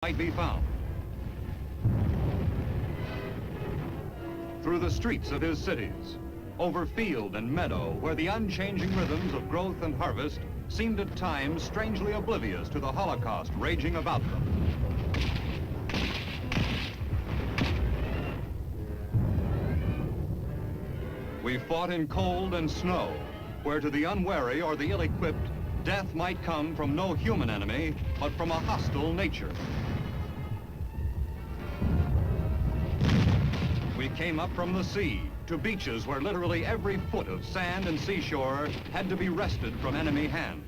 might be found. Through the streets of his cities, over field and meadow, where the unchanging rhythms of growth and harvest seemed at times strangely oblivious to the Holocaust raging about them. We fought in cold and snow, where to the unwary or the ill-equipped, death might come from no human enemy, but from a hostile nature. We came up from the sea to beaches where literally every foot of sand and seashore had to be wrested from enemy hands.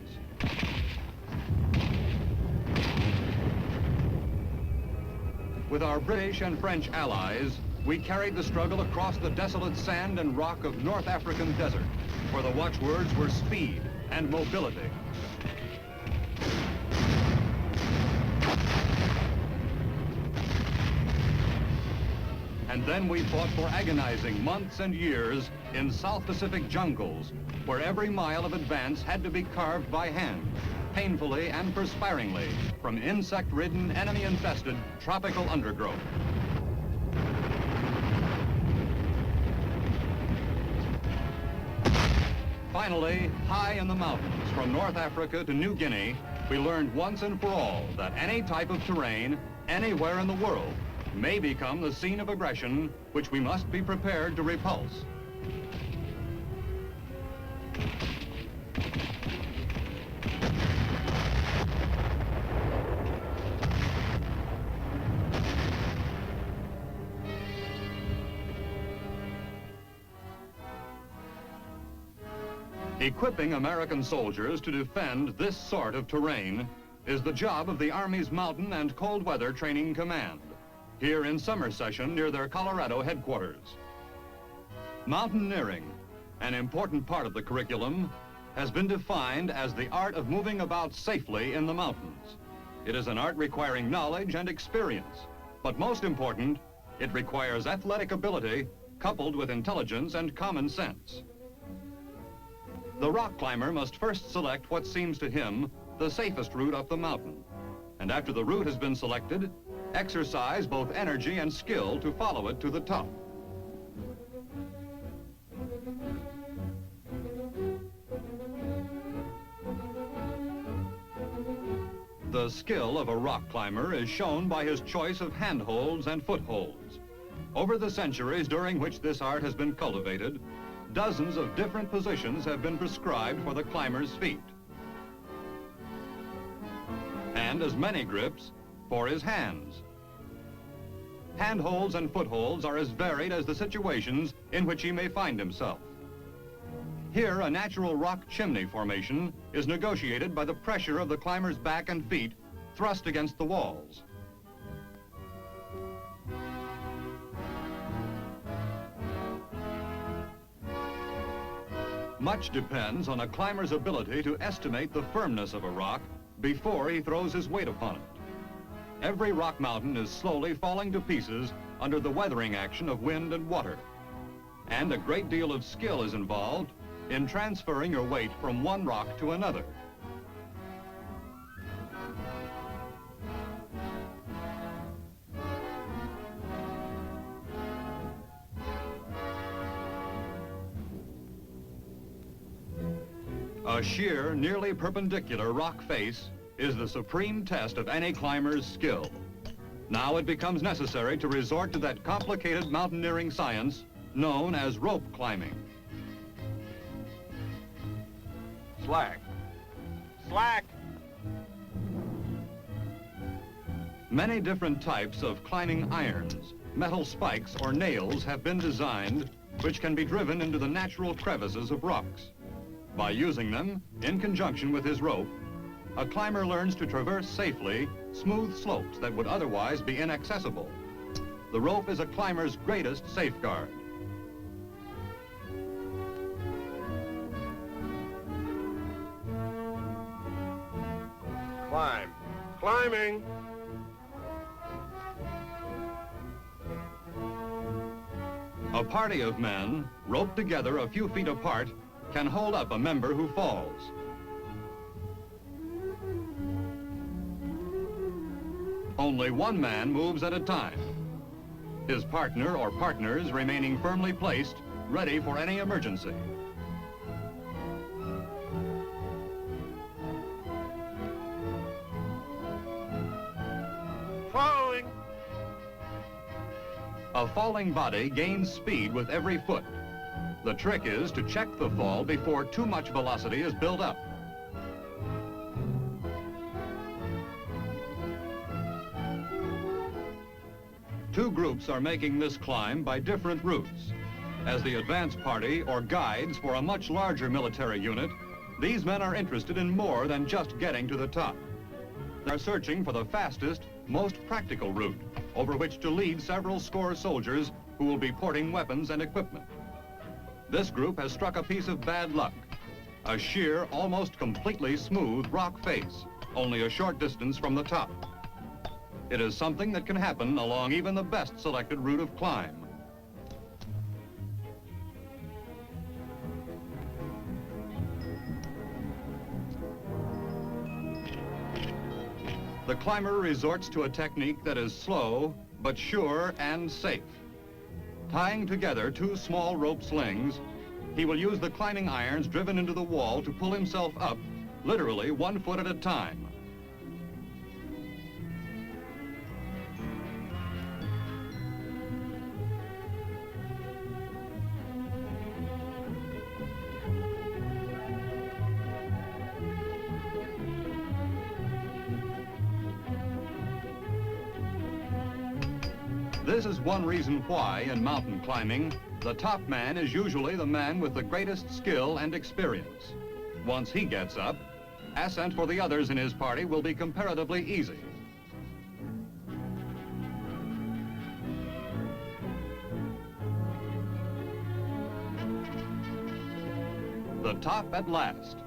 With our British and French allies, we carried the struggle across the desolate sand and rock of North African desert, where the watchwords were speed and mobility. And then we fought for agonizing months and years in South Pacific jungles, where every mile of advance had to be carved by hand, painfully and perspiringly, from insect-ridden, enemy-infested tropical undergrowth. Finally, high in the mountains, from North Africa to New Guinea, we learned once and for all that any type of terrain, anywhere in the world, may become the scene of aggression, which we must be prepared to repulse. Equipping American soldiers to defend this sort of terrain is the job of the Army's Mountain and Cold Weather Training Command, here in summer session near their Colorado headquarters. Mountaineering, an important part of the curriculum, has been defined as the art of moving about safely in the mountains. It is an art requiring knowledge and experience, but most important, it requires athletic ability coupled with intelligence and common sense. The rock climber must first select what seems to him the safest route up the mountain, and after the route has been selected, exercise both energy and skill to follow it to the top. The skill of a rock climber is shown by his choice of handholds and footholds. Over the centuries during which this art has been cultivated, dozens of different positions have been prescribed for the climber's feet, and as many grips for his hands. Handholds and footholds are as varied as the situations in which he may find himself. Here, a natural rock chimney formation is negotiated by the pressure of the climber's back and feet thrust against the walls. Much depends on a climber's ability to estimate the firmness of a rock before he throws his weight upon it. Every rock mountain is slowly falling to pieces under the weathering action of wind and water. And a great deal of skill is involved in transferring your weight from one rock to another. A sheer, nearly perpendicular rock face is the supreme test of any climber's skill. Now it becomes necessary to resort to that complicated mountaineering science known as rope climbing. Slack. Slack. Many different types of climbing irons, metal spikes, or nails have been designed which can be driven into the natural crevices of rocks. By using them, in conjunction with his rope, a climber learns to traverse safely smooth slopes that would otherwise be inaccessible. The rope is a climber's greatest safeguard. Climb. Climbing. A party of men, roped together a few feet apart, can hold up a member who falls. Only one man moves at a time. His partner or partners remaining firmly placed, ready for any emergency. Falling. A falling body gains speed with every foot. The trick is to check the fall before too much velocity is built up. Two groups are making this climb by different routes. As the advance party or guides for a much larger military unit, these men are interested in more than just getting to the top. They're searching for the fastest, most practical route over which to lead several score soldiers who will be porting weapons and equipment. This group has struck a piece of bad luck. A sheer, almost completely smooth rock face, only a short distance from the top. It is something that can happen along even the best selected route of climb. The climber resorts to a technique that is slow, but sure and safe. Tying together two small rope slings, he will use the climbing irons driven into the wall to pull himself up, literally 1 foot at a time. This is one reason why, in mountain climbing, the top man is usually the man with the greatest skill and experience. Once he gets up, ascent for the others in his party will be comparatively easy. The top at last.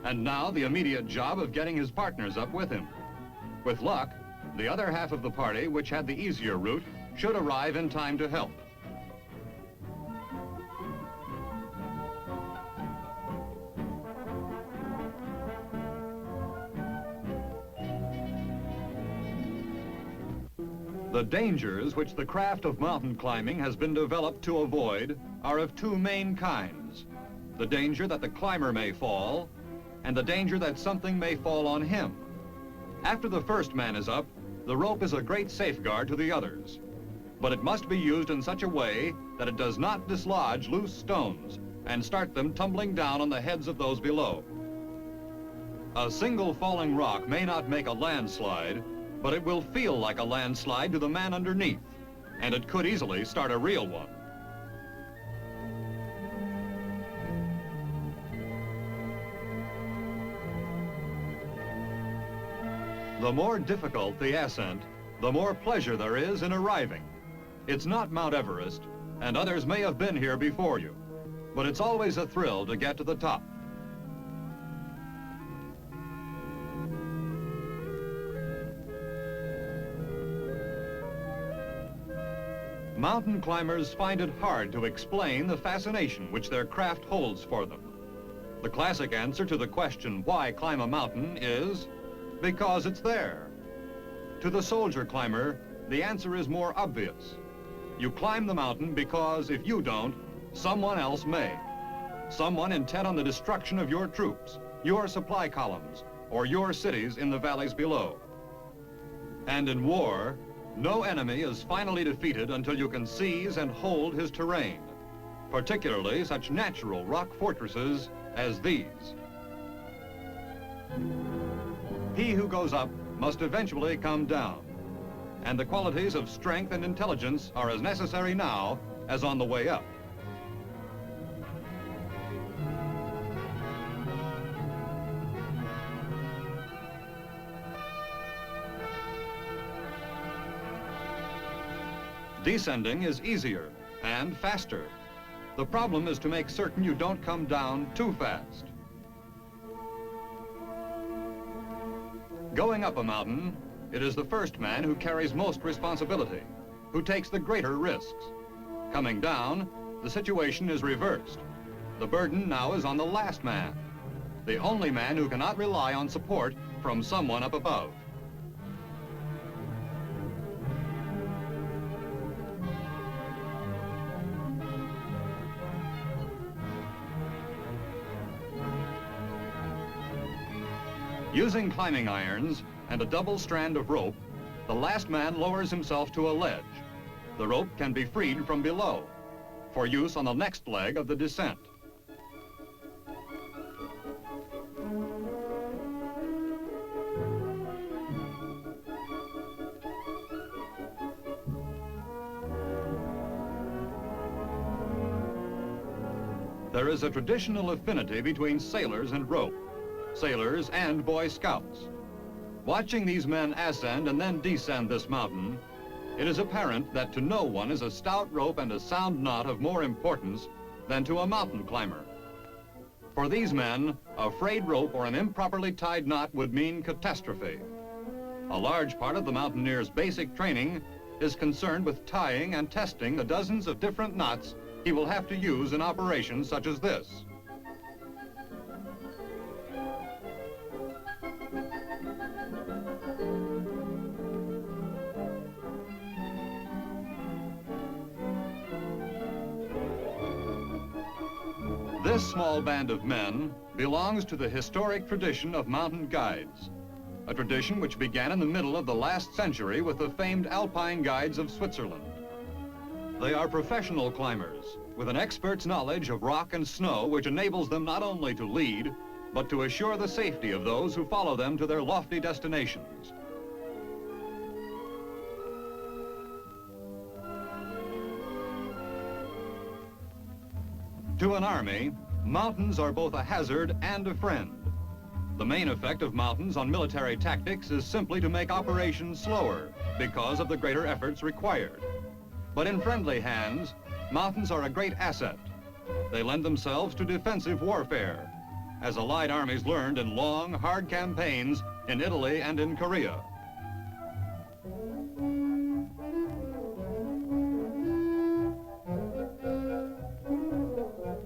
And now the immediate job of getting his partners up with him. With luck, the other half of the party, which had the easier route, should arrive in time to help. The dangers which the craft of mountain climbing has been developed to avoid are of two main kinds. The danger that the climber may fall, and the danger that something may fall on him. After the first man is up, the rope is a great safeguard to the others. But it must be used in such a way that it does not dislodge loose stones and start them tumbling down on the heads of those below. A single falling rock may not make a landslide, but it will feel like a landslide to the man underneath, and it could easily start a real one. The more difficult the ascent, the more pleasure there is in arriving. It's not Mount Everest, and others may have been here before you, but it's always a thrill to get to the top. Mountain climbers find it hard to explain the fascination which their craft holds for them. The classic answer to the question, why climb a mountain, is because it's there. To the soldier climber, the answer is more obvious. You climb the mountain because if you don't, someone else may. Someone intent on the destruction of your troops, your supply columns, or your cities in the valleys below. And in war, no enemy is finally defeated until you can seize and hold his terrain, particularly such natural rock fortresses as these. He who goes up must eventually come down. And the qualities of strength and intelligence are as necessary now as on the way up. Descending is easier and faster. The problem is to make certain you don't come down too fast. Going up a mountain, it is the first man who carries most responsibility, who takes the greater risks. Coming down, the situation is reversed. The burden now is on the last man, the only man who cannot rely on support from someone up above. Using climbing irons and a double strand of rope, the last man lowers himself to a ledge. The rope can be freed from below for use on the next leg of the descent. There is a traditional affinity between sailors and rope, sailors and Boy Scouts. Watching these men ascend and then descend this mountain, it is apparent that to no one is a stout rope and a sound knot of more importance than to a mountain climber. For these men, a frayed rope or an improperly tied knot would mean catastrophe. A large part of the mountaineer's basic training is concerned with tying and testing the dozens of different knots he will have to use in operations such as this. This small band of men belongs to the historic tradition of mountain guides, a tradition which began in the middle of the last century with the famed alpine guides of Switzerland. They are professional climbers with an expert's knowledge of rock and snow, which enables them not only to lead, but to assure the safety of those who follow them to their lofty destinations. To an army, mountains are both a hazard and a friend. The main effect of mountains on military tactics is simply to make operations slower because of the greater efforts required. But in friendly hands, mountains are a great asset. They lend themselves to defensive warfare, as Allied armies learned in long, hard campaigns in Italy and in Korea.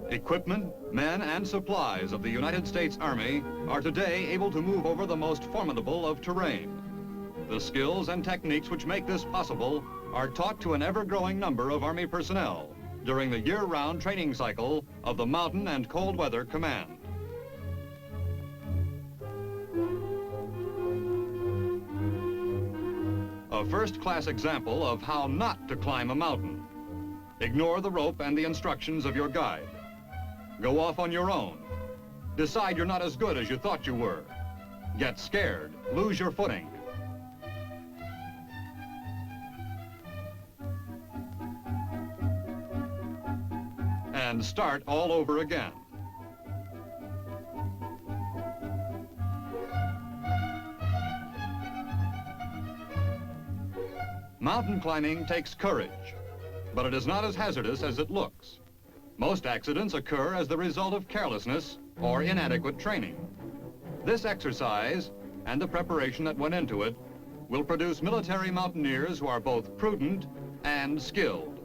Equipment, men, and supplies of the United States Army are today able to move over the most formidable of terrain. The skills and techniques which make this possible are taught to an ever-growing number of Army personnel during the year-round training cycle of the Mountain and Cold Weather Command. A first-class example of how not to climb a mountain. Ignore the rope and the instructions of your guide. Go off on your own. Decide you're not as good as you thought you were. Get scared, lose your footing. And start all over again. Mountain climbing takes courage, but it is not as hazardous as it looks. Most accidents occur as the result of carelessness or inadequate training. This exercise and the preparation that went into it will produce military mountaineers who are both prudent and skilled.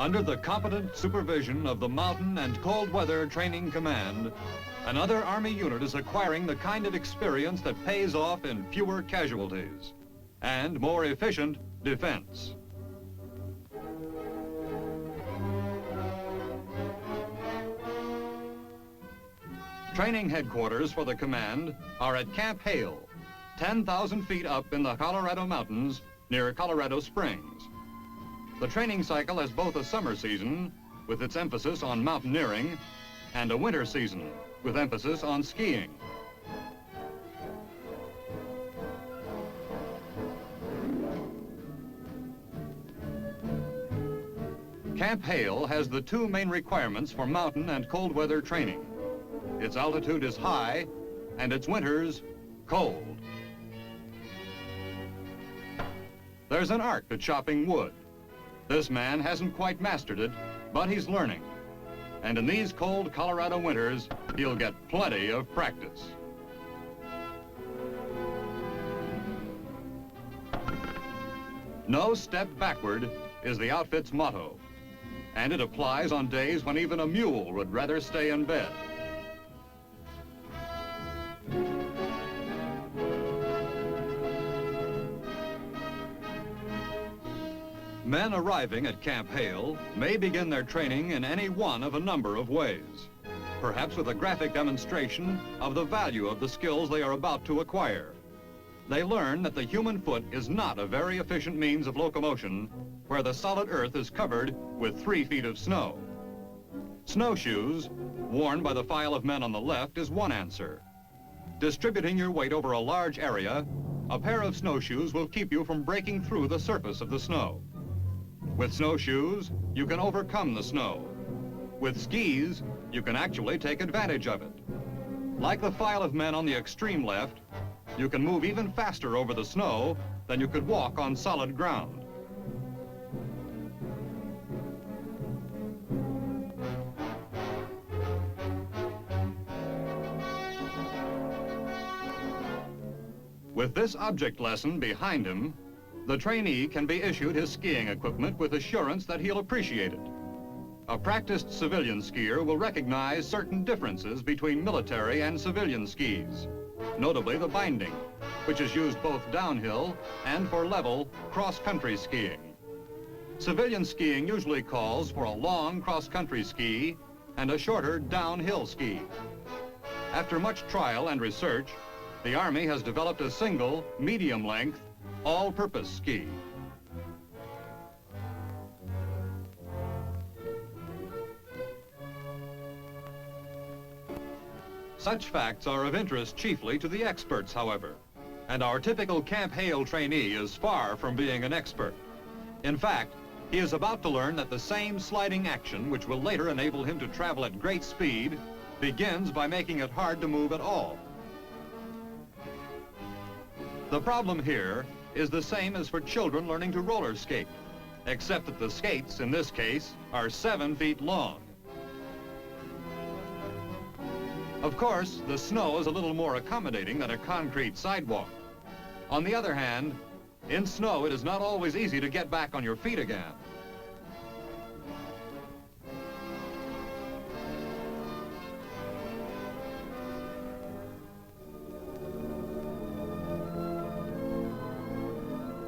Under the competent supervision of the Mountain and Cold Weather Training Command, another Army unit is acquiring the kind of experience that pays off in fewer casualties and more efficient defense. Training headquarters for the command are at Camp Hale, 10,000 feet up in the Colorado Mountains near Colorado Springs. The training cycle has both a summer season, with its emphasis on mountaineering, and a winter season, with emphasis on skiing. Camp Hale has the two main requirements for mountain and cold weather training. Its altitude is high, and its winters cold. There's an art to chopping wood. This man hasn't quite mastered it, but he's learning. And in these cold Colorado winters, he'll get plenty of practice. No step backward is the outfit's motto, and it applies on days when even a mule would rather stay in bed. Men arriving at Camp Hale may begin their training in any one of a number of ways, perhaps with a graphic demonstration of the value of the skills they are about to acquire. They learn that the human foot is not a very efficient means of locomotion where the solid earth is covered with 3 feet of snow. Snowshoes, worn by the file of men on the left, is one answer. Distributing your weight over a large area, a pair of snowshoes will keep you from breaking through the surface of the snow. With snowshoes, you can overcome the snow. With skis, you can actually take advantage of it. Like the file of men on the extreme left, you can move even faster over the snow than you could walk on solid ground. With this object lesson behind him, the trainee can be issued his skiing equipment with assurance that he'll appreciate it. A practiced civilian skier will recognize certain differences between military and civilian skis, notably the binding, which is used both downhill and for level cross-country skiing. Civilian skiing usually calls for a long cross-country ski and a shorter downhill ski. After much trial and research, the Army has developed a single, medium-length, all-purpose ski. Such facts are of interest chiefly to the experts, however, and our typical Camp Hale trainee is far from being an expert. In fact, he is about to learn that the same sliding action which will later enable him to travel at great speed begins by making it hard to move at all. The problem here is the same as for children learning to roller skate, except that the skates, in this case, are 7 feet long. Of course, the snow is a little more accommodating than a concrete sidewalk. On the other hand, in snow, it is not always easy to get back on your feet again.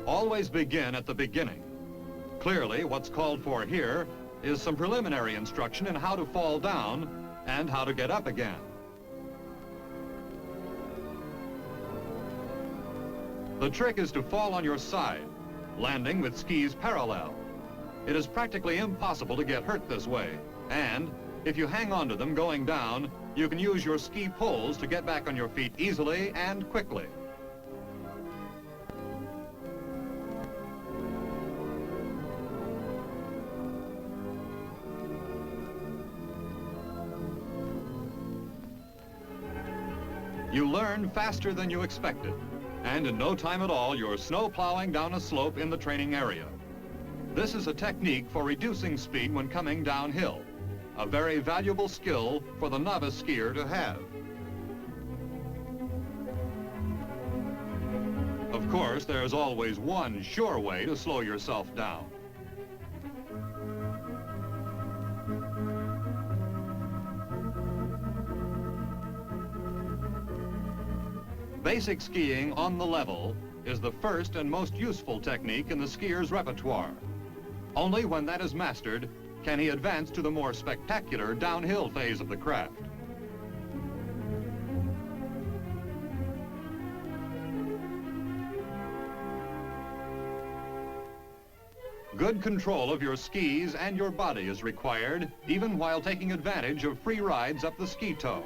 Always begin at the beginning. Clearly, what's called for here is some preliminary instruction in how to fall down and how to get up again. The trick is to fall on your side, landing with skis parallel. It is practically impossible to get hurt this way, and if you hang on to them going down, you can use your ski poles to get back on your feet easily and quickly. You learn faster than you expected, and in no time at all, you're snow plowing down a slope in the training area. This is a technique for reducing speed when coming downhill, a very valuable skill for the novice skier to have. Of course, there's always one sure way to slow yourself down. Basic skiing on the level is the first and most useful technique in the skier's repertoire. Only when that is mastered can he advance to the more spectacular downhill phase of the craft. Good control of your skis and your body is required, even while taking advantage of free rides up the ski toe.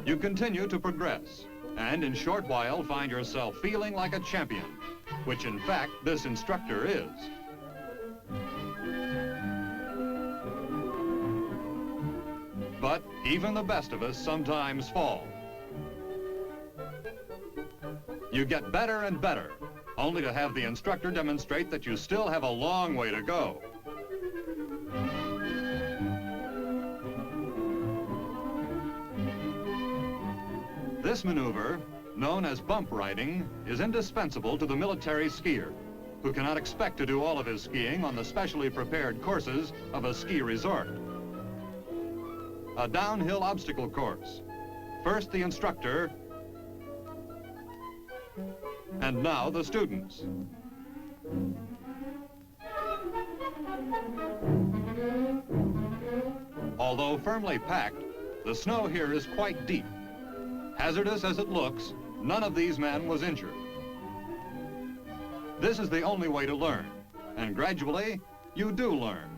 You continue to progress, and in short while find yourself feeling like a champion, which in fact this instructor is. But even the best of us sometimes fall. You get better and better, only to have the instructor demonstrate that you still have a long way to go. This maneuver, known as bump riding, is indispensable to the military skier, who cannot expect to do all of his skiing on the specially prepared courses of a ski resort. A downhill obstacle course. First, the instructor And now the students. Although firmly packed, the snow here is quite deep. Hazardous as it looks, none of these men was injured. This is the only way to learn, and gradually, you do learn.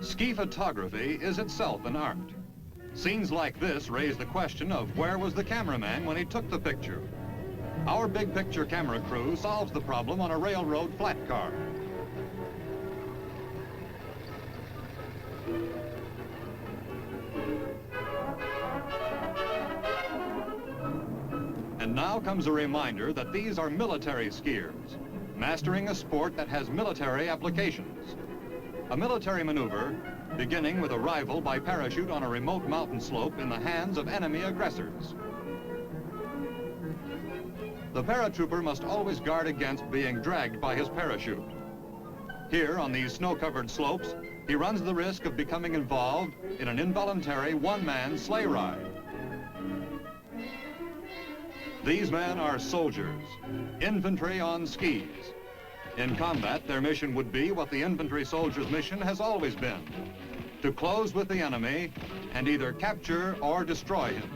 Ski photography is itself an art. Scenes like this raise the question of where was the cameraman when he took the picture? Our big picture camera crew solves the problem on a railroad flat car. And now comes a reminder that these are military skiers, mastering a sport that has military applications. A military maneuver beginning with arrival by parachute on a remote mountain slope in the hands of enemy aggressors. The paratrooper must always guard against being dragged by his parachute. Here on these snow-covered slopes, he runs the risk of becoming involved in an involuntary one-man sleigh ride. These men are soldiers, infantry on skis. In combat, their mission would be what the infantry soldier's mission has always been, to close with the enemy and either capture or destroy him.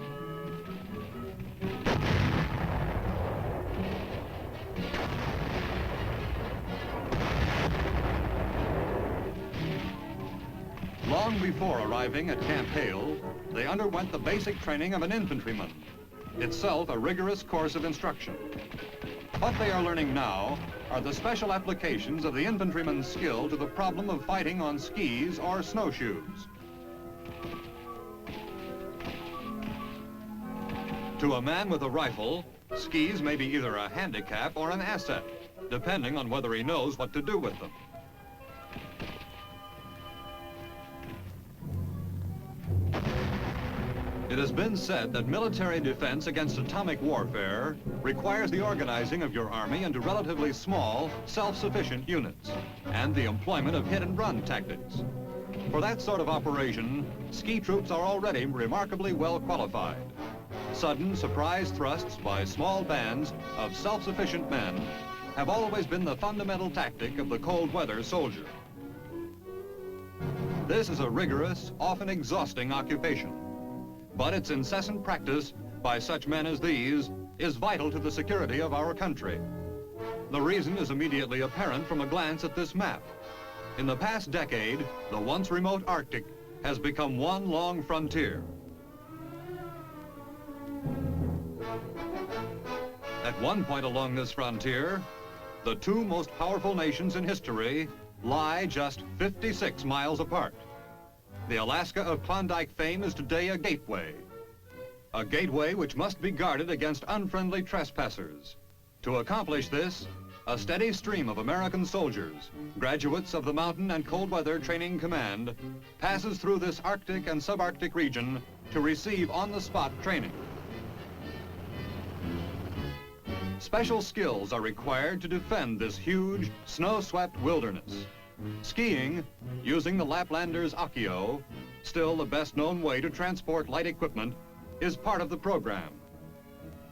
Long before arriving at Camp Hale, they underwent the basic training of an infantryman, itself a rigorous course of instruction. What they are learning now are the special applications of the infantryman's skill to the problem of fighting on skis or snowshoes. To a man with a rifle, skis may be either a handicap or an asset, depending on whether he knows what to do with them. It has been said that military defense against atomic warfare requires the organizing of your army into relatively small, self-sufficient units and the employment of hit-and-run tactics. For that sort of operation, ski troops are already remarkably well qualified. Sudden surprise thrusts by small bands of self-sufficient men have always been the fundamental tactic of the cold weather soldier. This is a rigorous, often exhausting occupation. But its incessant practice by such men as these is vital to the security of our country. The reason is immediately apparent from a glance at this map. In the past decade, the once remote Arctic has become one long frontier. At one point along this frontier, the two most powerful nations in history lie just 56 miles apart. The Alaska of Klondike fame is today a gateway which must be guarded against unfriendly trespassers. To accomplish this, a steady stream of American soldiers, graduates of the Mountain and Cold Weather Training Command, passes through this Arctic and subarctic region to receive on-the-spot training. Special skills are required to defend this huge, snow-swept wilderness. Skiing, using the Laplanders' Akio, still the best-known way to transport light equipment, is part of the program.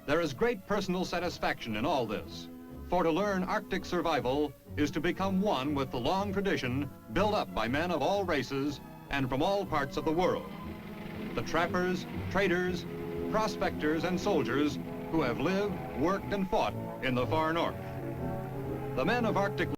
There is great personal satisfaction in all this, for to learn Arctic survival is to become one with the long tradition built up by men of all races and from all parts of the world. The trappers, traders, prospectors, and soldiers who have lived, worked, and fought in the far north. The men of Arctic